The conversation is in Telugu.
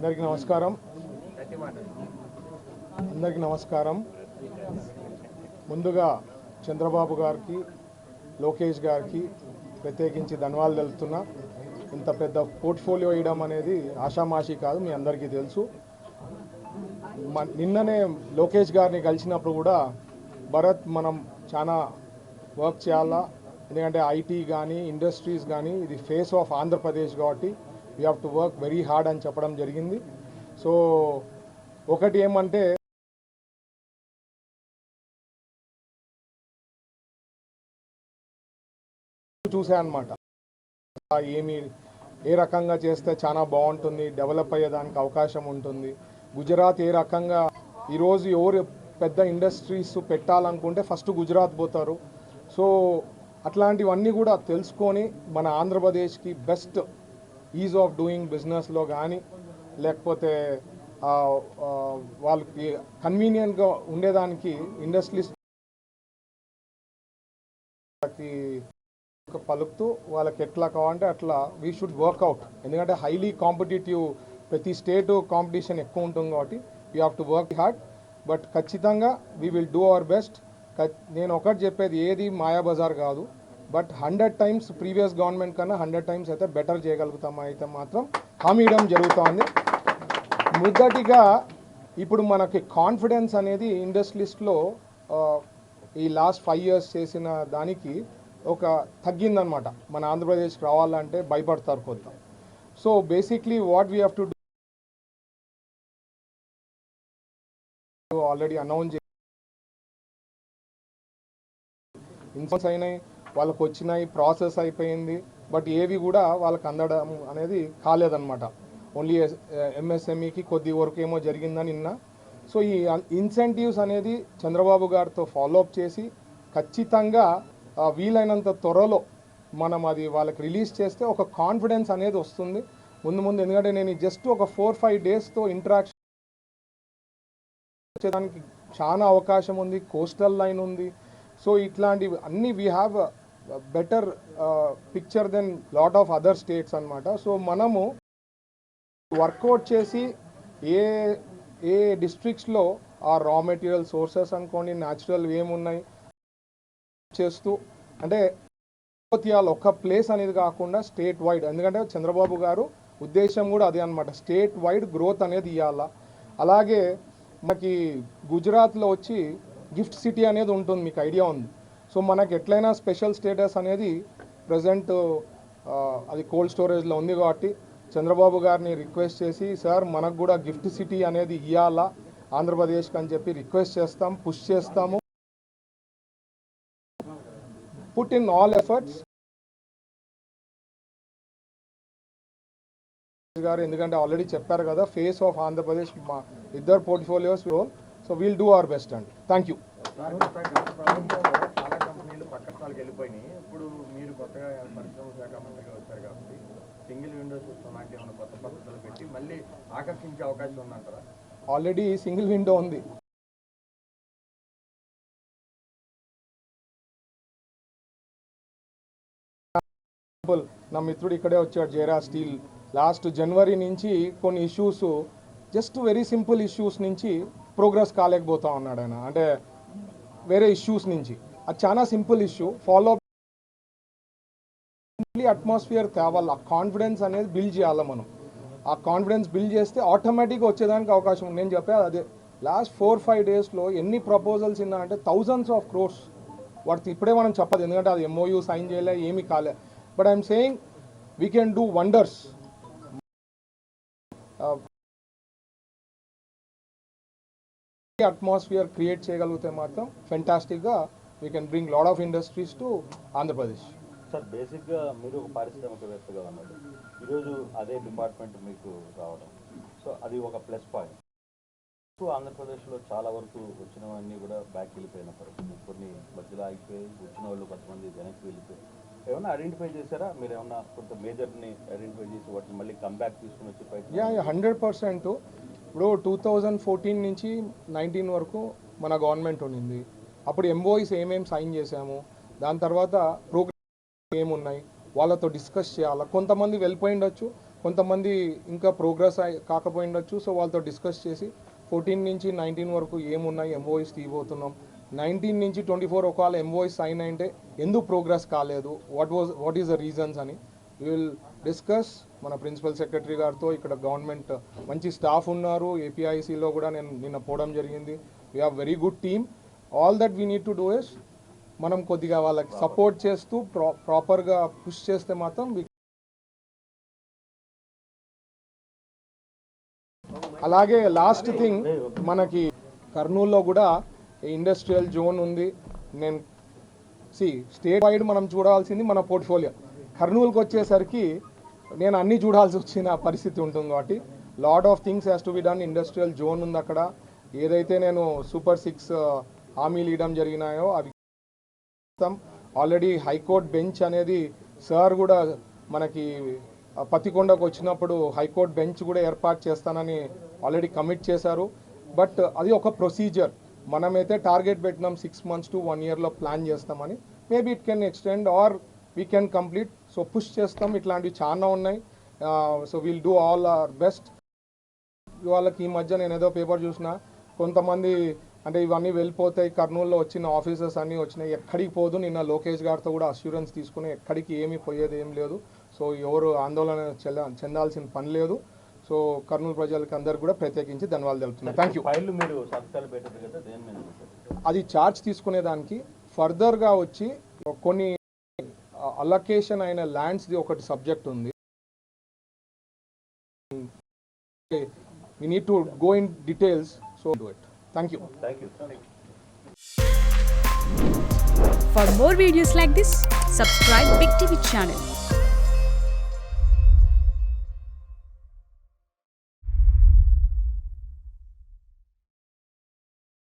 అందరికీ నమస్కారం. ముందుగా చంద్రబాబు గారికి, లోకేష్ గారికి ప్రత్యేకించి ధన్యవాదాలు తెలుపుతున్నా. ఇంత పెద్ద పోర్ట్ఫోలియో ఇవ్వడం అనేది ఆషామాషి కాదు, మీ అందరికీ తెలుసు. నిన్ననే లోకేష్ గారిని కలిసినప్పుడు కూడా భరత్ మనం చాలా వర్క్ చేయాలా, ఎందుకంటే ఐటీ కానీ ఇండస్ట్రీస్ కానీ ఇది ఫేస్ ఆఫ్ ఆంధ్రప్రదేశ్ కాబట్టి we have to work very hard అని చెప్పడం జరిగింది. సో ఒకటి ఏమంటే చూసా అన్నమాట, ఏ రకంగా చేస్తే చాలా బాగుంటుంది, డెవలప్ అయ్యేదానికి అవకాశం ఉంటుంది. గుజరాత్ ఏ రకంగా ఈరోజు ఎవరు పెద్ద ఇండస్ట్రీస్ పెట్టాలనుకుంటే ఫస్ట్ గుజరాత్ పోతారు. సో అట్లాంటివన్నీ కూడా తెలుసుకొని మన ఆంధ్రప్రదేశ్కి బెస్ట్ ఈజ్ ఆఫ్ డూయింగ్ బిజినెస్లో కానీ లేకపోతే వాళ్ళకి కన్వీనియంట్గా ఉండేదానికి ఇండస్ట్రీస్ పలుకుతూ వాళ్ళకి ఎట్లా కావాలంటే అట్లా వీ షుడ్ వర్క్అవుట్. ఎందుకంటే హైలీ కాంపిటేటివ్, ప్రతి స్టేట్ కాంపిటీషన్ ఎక్కువ ఉంటుంది కాబట్టి we have to work hard. But ఖచ్చితంగా we will do our best. నేను ఒకటి చెప్పేది, ఏది మాయాబజార్ కాదు. బట్ 100 times ప్రీవియస్ గవర్నమెంట్ కన్నా 100 times అయితే బెటర్ చేయగలుగుతాం అయితే మాత్రం హామీ ఇవ్వడం జరుగుతుంది. మొదటిగా ఇప్పుడు మనకి కాన్ఫిడెన్స్ అనేది ఇండస్ట్రీస్లో ఈ లాస్ట్ 5 years చేసిన దానికి ఒక తగ్గిందనమాట. మన ఆంధ్రప్రదేశ్కి రావాలంటే భయపడతారు కొంత. So basically what we have to do, already announce insurance అయినాయి, వాళ్ళకు వచ్చినాయి, ప్రాసెస్ అయిపోయింది. బట్ ఏవి కూడా వాళ్ళకి అందడం అనేది కాలేదన్నమాట. ఓన్లీ ఎంఎస్ఎంఈకి కొద్ది వరకు ఏమో జరిగిందని నిన్న. సో ఈ ఇన్సెంటివ్స్ అనేది చంద్రబాబు గారితో ఫాలోఅప్ చేసి ఖచ్చితంగా వీలైనంత త్వరలో మనం అది వాళ్ళకి రిలీజ్ చేస్తే ఒక కాన్ఫిడెన్స్ అనేది వస్తుంది ముందు. ఎందుకంటే నేను జస్ట్ ఒక 4-5 daysతో ఇంటరాక్షన్ వచ్చేదానికి చాలా అవకాశం ఉంది. కోస్టల్ లైన్ ఉంది. సో ఇట్లాంటివి అన్నీ we have better picture then lot of other states అనమాట. సో మనము వర్కౌట్ చేసి ఏ డిస్ట్రిక్ట్స్లో ఆ రా మెటీరియల్ సోర్సెస్ అనుకోండి, న్యాచురల్ ఏమున్నాయి చేస్తూ, అంటే ఒక ప్లేస్ అనేది కాకుండా స్టేట్ వైడ్, ఎందుకంటే చంద్రబాబు గారు ఉద్దేశం కూడా అదే అనమాట, స్టేట్ వైడ్ గ్రోత్ అనేది ఇవ్వాలా. అలాగే మనకి గుజరాత్లో వచ్చి గిఫ్ట్ సిటీ అనేది ఉంటుంది, మీకు ఐడియా ఉంది. సో మనకి ఎట్లయినా స్పెషల్ స్టేటస్ అనేది ప్రజెంట్ అది కోల్డ్ స్టోరేజ్లో ఉంది కాబట్టి చంద్రబాబు గారిని రిక్వెస్ట్ చేసి, సార్ మనకు కూడా గిఫ్ట్ సిటీ అనేది ఇవ్వాలా ఆంధ్రప్రదేశ్కి అని చెప్పి రిక్వెస్ట్ చేస్తాం, పుష్ చేస్తాము. పుట్ ఇన్ ఆల్ ఎఫర్ట్స్ గారు, ఎందుకంటే ఆల్రెడీ చెప్పారు కదా, ఫేస్ ఆఫ్ ఆంధ్రప్రదేశ్ మా ఇద్దరు portfolios role. So we'll do our best అండి. Thank you. చాలా కంపెనీలు పక్క స్థాయికి వెళ్ళిపోయినాయి. ఇప్పుడు మీరు కొత్తగా పరిశ్రమ శాఖ మంత్రిగా వచ్చారు కాబట్టి సింగిల్ విండో సిస్టమ్ లాంటి ఏమైనా కొత్త పద్ధతులు పెట్టి మళ్ళీ ఆకర్షించే అవకాశం ఉందంటారా? ఆల్రెడీ సింగిల్ విండో ఉంది. నా మిత్రుడు ఇక్కడే వచ్చాడు, జేరా స్టీల్. లాస్ట్ జనవరి నుంచి కొన్ని issues, just very simple issues నుంచి ప్రోగ్రెస్ కాలేకపోతా ఉన్నాడు ఆయన. అంటే వేరే ఇష్యూస్ నుంచి, అది చాలా సింపుల్ ఇష్యూ. ఫాలో అట్మాస్ఫియర్ తేవాలి, ఆ కాన్ఫిడెన్స్ అనేది బిల్డ్ చేయాలి మనం. ఆ కాన్ఫిడెన్స్ బిల్డ్ చేస్తే ఆటోమేటిక్గా వచ్చేదానికి అవకాశం ఉంది. నేను చెప్పాను అదే, లాస్ట్ 4-5 daysలో ఎన్ని ప్రపోజల్స్ ఉన్నా అంటే thousands of crores. వాటికి ఇప్పుడే మనం చెప్పదు, ఎందుకంటే అది MOU సైన్ చేయలే, ఏమీ కాలే. But I'm saying we can do wonders. Atmosphere create చేయగలిగితే మాత్రం ఫెంటాస్టిక్గా we can bring lot of industries to Andhra Pradesh. Sir, బేసిక్గా మీరు ఒక పారిశ్రామికవేత్తగా ఉన్నారు, ఈరోజు అదే డిపార్ట్మెంట్ మీకు రావడం, సో అది ఒక ప్లస్ పాయింట్. ఆంధ్రప్రదేశ్లో చాలా వరకు వచ్చినవన్నీ కూడా బ్యాక్ వెళ్ళిపోయిన పరిస్థితి, కొన్ని మధ్యలో ఆగిపోయి వచ్చిన వాళ్ళు కొంతమంది వెనక్కి వెళ్ళిపోయి. ఏమన్నా ఐడెంటిఫై చేశారా మీరు? ఏమన్నా కొంత మేజర్ని ఐడెంటిఫై చేసి వాటిని మళ్ళీ కంబ్యాక్ తీసుకుని వచ్చి పైకి? 100%. ఇప్పుడు 2014 నుంచి 19 వరకు మన గవర్నమెంట్ ఉండింది. అప్పుడు MOUs ఏమేమి సైన్ చేశాము, దాని తర్వాత ప్రోగ్రామ్ ఏమున్నాయి వాళ్ళతో డిస్కస్ చేయాలి. కొంతమంది వెళ్ళిపోయి ఉండొచ్చు, కొంతమంది ఇంకా ప్రోగ్రెస్ కాకపోయి ఉండొచ్చు. సో వాళ్ళతో డిస్కస్ చేసి 14 నుంచి 19 వరకు ఏమున్నాయి ఎంఓఎస్ తీయబోతున్నాం. 19 నుంచి 24 ఒకవేళ ఎంఓఎస్ సైన్ అంటే ఎందుకు ప్రోగ్రెస్ కాలేదు, వాట్ ఈస్ ద రీజన్స్ అని విల్ డిస్కస్ మన ప్రిన్సిపల్ సెక్రటరీ గారితో. ఇక్కడ గవర్నమెంట్ మంచి స్టాఫ్ ఉన్నారు. ఏపీఐసిలో కూడా నేను నిన్న పోవడం జరిగింది. We have very good team. All that we need to do is మనం కొద్దిగా వాళ్ళకి సపోర్ట్ చేస్తూ ప్రాపర్గా పుష్ చేస్తే మాత్రం అలాగే లాస్ట్ థింగ్ మనకి కర్నూలులో కూడా ఇండస్ట్రియల్ జోన్ ఉంది. నేను స్టేట్ వైడ్ మనం చూడాల్సింది మన పోర్ట్ఫోలియో. కర్నూలుకి వచ్చేసరికి నేను అన్నీ చూడాల్సి వచ్చిన పరిస్థితి ఉంటుంది. కాబట్టి lot of things has to be done. Industrial zone ఉంది అక్కడ. ఏదైతే నేను సూపర్ 6 హామీలు ఇవ్వడం జరిగినాయో అవి ఆల్రెడీ హైకోర్టు బెంచ్ అనేది సార్ కూడా మనకి పతికొండకు వచ్చినప్పుడు హైకోర్టు బెంచ్ కూడా ఏర్పాటు చేస్తానని ఆల్రెడీ కమిట్ చేశారు. బట్ అది ఒక ప్రొసీజర్. మనమైతే టార్గెట్ పెట్టినాం 6 months to 1 yearలో ప్లాన్ చేస్తామని. Maybe it can extend or we can complete. So push చేస్తాం. ఇట్లాంటివి చాలా ఉన్నాయి. So will do all our best. వాళ్ళకి ఈ మధ్య నేను ఏదో పేపర్ చూసిన, కొంతమంది అంటే ఇవన్నీ వెళ్ళిపోతాయి, కర్నూలులో వచ్చిన ఆఫీసర్స్ అన్నీ వచ్చినాయి, ఎక్కడికి పోదు. నిన్న లోకేష్ గారితో కూడా అష్యూరెన్స్ తీసుకుని ఎక్కడికి ఏమీ పోయేది ఏం లేదు. సో ఎవరు ఆందోళన చెందాల్సిన పని లేదు. సో కర్నూలు ప్రజలకి అందరికి కూడా ప్రత్యేకించి ధన్యవాదాలు తెలుపుతున్నాను. Thank you. ఫైళ్ళు మీరు సంతకాలు పెట్టారు కదా, దేని మీద పెట్టారు? అది ఛార్జ్ తీసుకునేదానికి ఫర్దర్గా వచ్చి కొన్ని అలొకేషన్ అయిన ల్యాండ్స్ది ఒకటి సబ్జెక్ట్ ఉంది. we need to go in details, so do it. Thank you. Thank you. For more videos like this, subscribe Big TV channel.